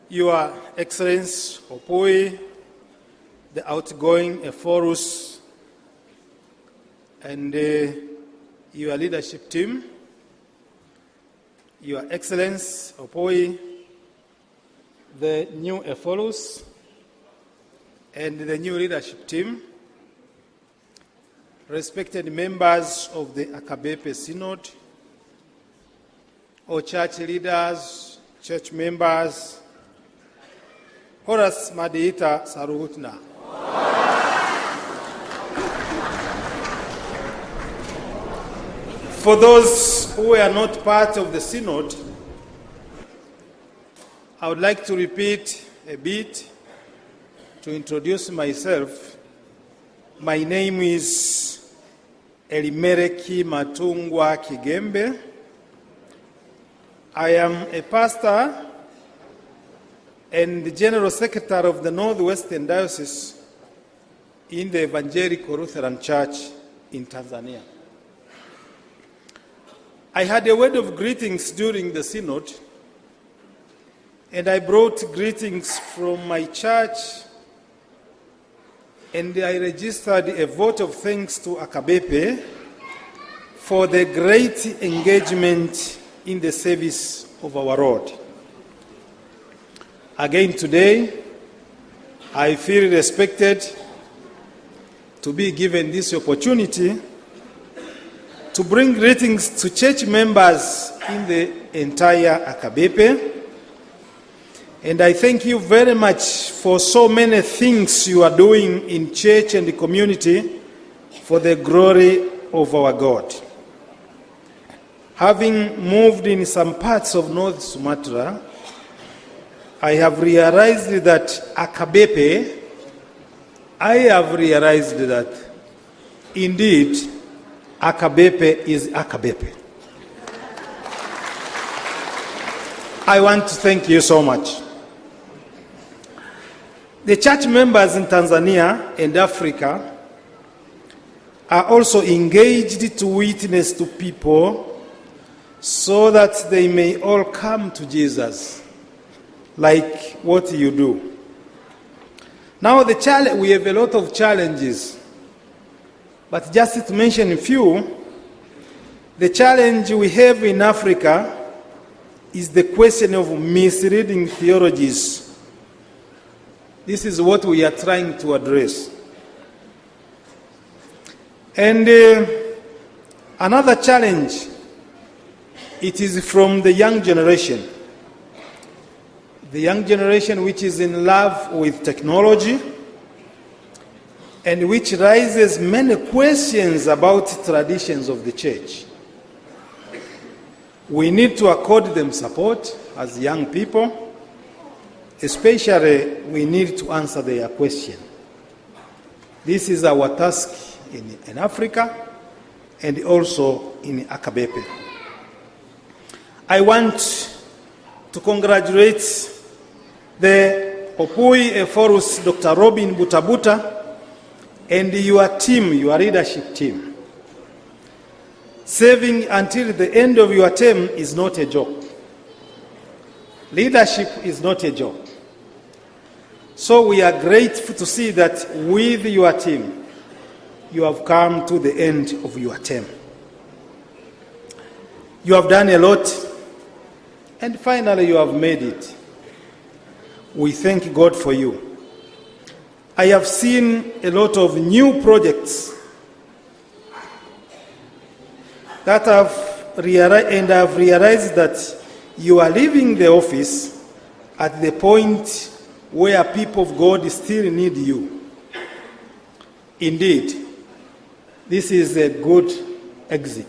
Your Excellency Opoi, the outgoing Ephorus, and your leadership team, Your Excellency Opoi, the new Ephorus, and the new leadership team, respected members of the HKBP Synod, all church leaders, church members, Horace Madiita Saruhutna. For those who are not part of the Synod, I would like to repeat a bit to introduce myself. My name is Elmereck Matungwa Kigembe. I am a pastor and the General Secretary of the Northwestern Diocese in the Evangelical Lutheran Church in Tanzania. I had a word of greetings during the Synod, and I brought greetings from my church, and I registered a vote of thanks to HKBP for the great engagement in the service of our Lord. Again today, I feel respected to be given this opportunity to bring greetings to church members in the entire HKBP. And I thank you very much for so many things you are doing in church and the community for the glory of our God. Having moved in some parts of North Sumatra, I have realized that indeed HKBP is HKBP. I want to thank you so much. The church members in Tanzania and Africa are also engaged to witness to people so that they may all come to Jesus, like what you do. Now we have a lot of challenges, but just to mention a few, the challenge we have in Africa is the question of misleading theologies. This is what we are trying to address. And another challenge, it is from the young generation. The young generation which is in love with technology and which raises many questions about traditions of the church. We need to accord them support as young people. Especially, we need to answer their question. This is our task in Africa and also in HKBP. I want to congratulate the Opoi Ephorus, Dr. Robin Butabuta, and your team, your leadership team. Serving until the end of your term is not a joke. Leadership is not a joke. So we are grateful to see that with your team, you have come to the end of your term. You have done a lot, and finally you have made it. We thank God for you. I have seen a lot of new projects that have realized that you are leaving the office at the point where people of God still need you. Indeed, this is a good exit.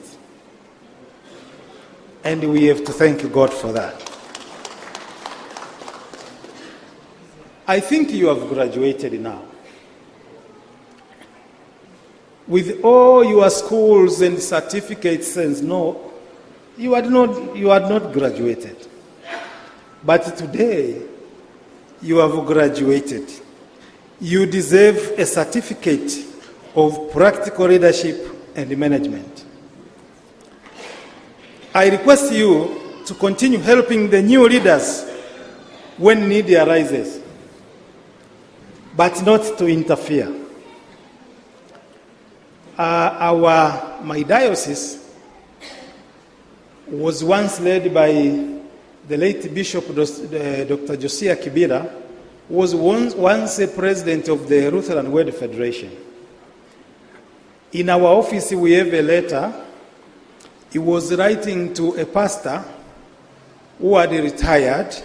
And we have to thank God for that. I think you have graduated now. With all your schools and certificates and no, you had not graduated. But today, you have graduated. You deserve a certificate of practical leadership and management. I request you to continue helping the new leaders when need arises, but not to interfere. My diocese was once led by the late Bishop Dr. Josiah Kibira, who was once a president of the Lutheran World Federation. In our office, we have a letter he was writing to a pastor who had retired,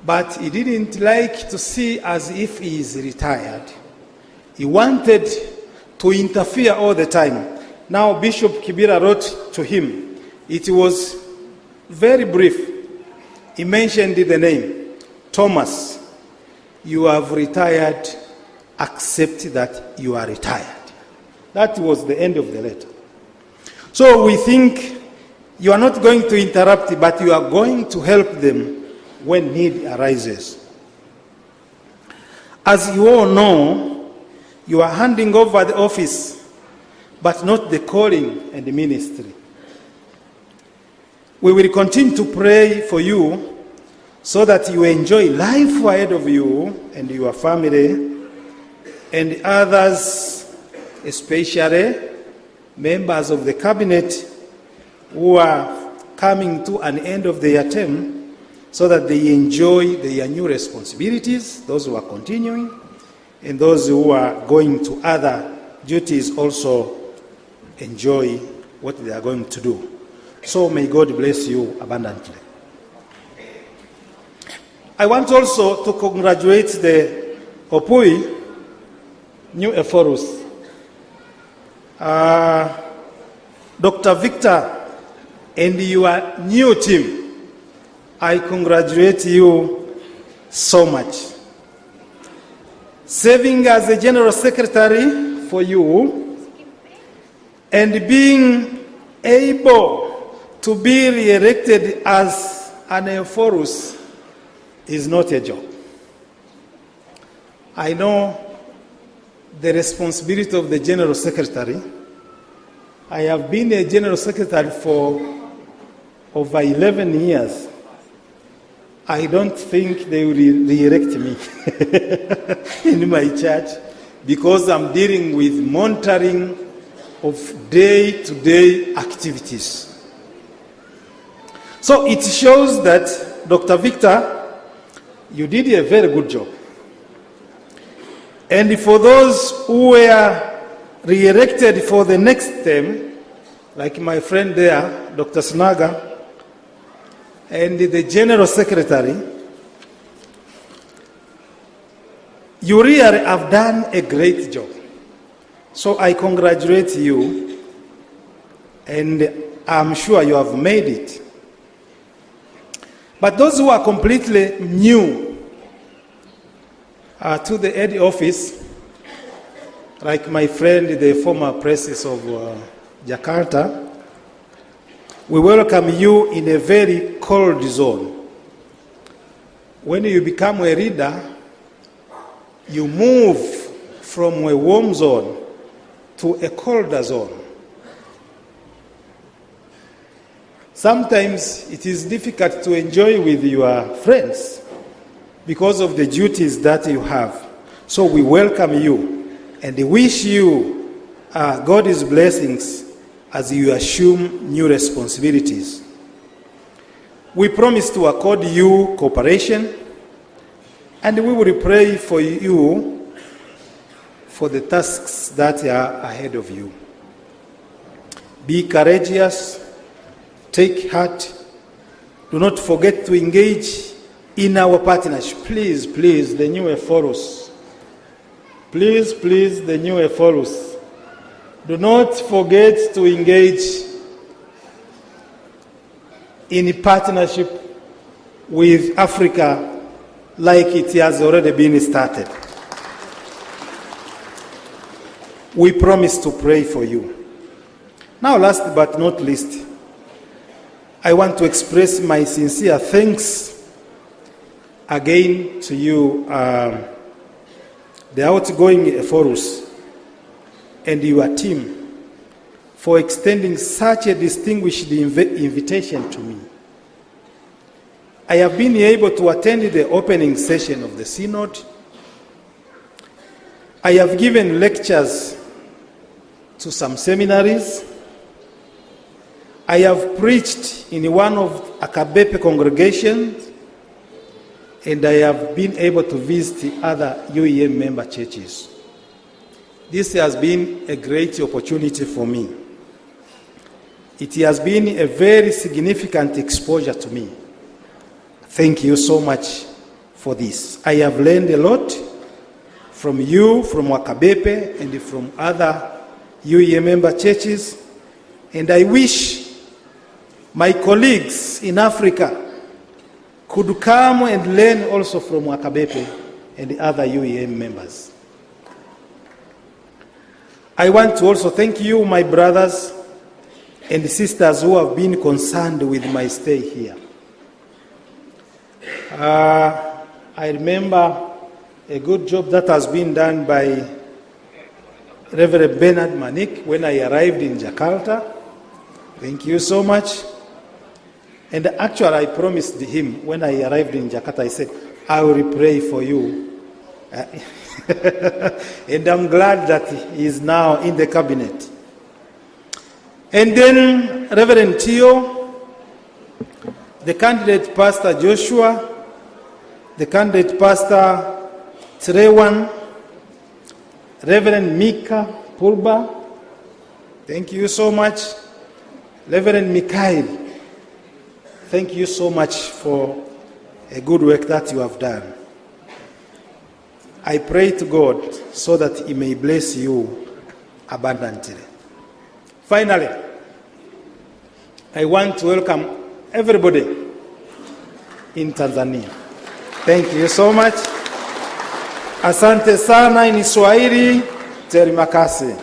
but he didn't like to see as if he is retired. He wanted to interfere all the time. Now Bishop Kibira wrote to him. It was very brief. He mentioned the name, Thomas, you have retired, accept that you are retired. That was the end of the letter. So we think you are not going to interrupt, but you are going to help them when need arises. As you all know, you are handing over the office, but not the calling and the ministry. We will continue to pray for you so that you enjoy life ahead of you and your family and others, especially members of the cabinet who are coming to an end of their term, so that they enjoy their new responsibilities, those who are continuing, and those who are going to other duties also enjoy what they are going to do. So may God bless you abundantly. I want also to congratulate the Opui new Ephorus. Dr. Victor and your new team, I congratulate you so much. Serving as a General Secretary for you and being able to be re-elected as an Ephorus is not a joke. I know the responsibility of the General Secretary. I have been a General Secretary for over 11 years. I don't think they will re-elect me in my church because I'm dealing with monitoring of day-to-day activities. So it shows that, Dr. Victor, you did a very good job. And for those who were re-elected for the next term, like my friend there, Dr. Snaga, and the General Secretary, you really have done a great job. So I congratulate you, and I'm sure you have made it. But those who are completely new to the head office, like my friend, the former Princess of Jakarta, we welcome you in a very cold zone. When you become a leader, you move from a warm zone to a colder zone. Sometimes it is difficult to enjoy with your friends because of the duties that you have. So we welcome you and wish you God's blessings as you assume new responsibilities. We promise to accord you cooperation, and we will pray for you for the tasks that are ahead of you. Be courageous, take heart, do not forget to engage in our partnership. Please, the new Ephorus. Please, the new Ephorus. Do not forget to engage in partnership with Africa like it has already been started. We promise to pray for you. Now, last but not least, I want to express my sincere thanks again to you, the outgoing Ephorus, and your team for extending such a distinguished invitation to me. I have been able to attend the opening session of the synod. I have given lectures to some seminaries. I have preached in one of HKBP congregations, and I have been able to visit other UEM member churches. This has been a great opportunity for me. It has been a very significant exposure to me. Thank you so much for this. I have learned a lot from you, from HKBP, and from other UEM member churches, and I wish my colleagues in Africa could come and learn also from HKBP and the other UEM members. I want to also thank you, my brothers and sisters who have been concerned with my stay here. I remember a good job that has been done by Reverend Bernard Manik when I arrived in Jakarta. Thank you so much. And actually, I promised him when I arrived in Jakarta, I said, I will pray for you. And I'm glad that he is now in the cabinet. And then Reverend Tio, the candidate Pastor Joshua, the candidate Pastor Trewan, Reverend Mika Pulba, thank you so much. Reverend Mikhail, thank you so much for a good work that you have done. I pray to God so that He may bless you abundantly. Finally, I want to welcome everybody in Tanzania. Thank you so much. Asante sana in Swahili, terima kasih.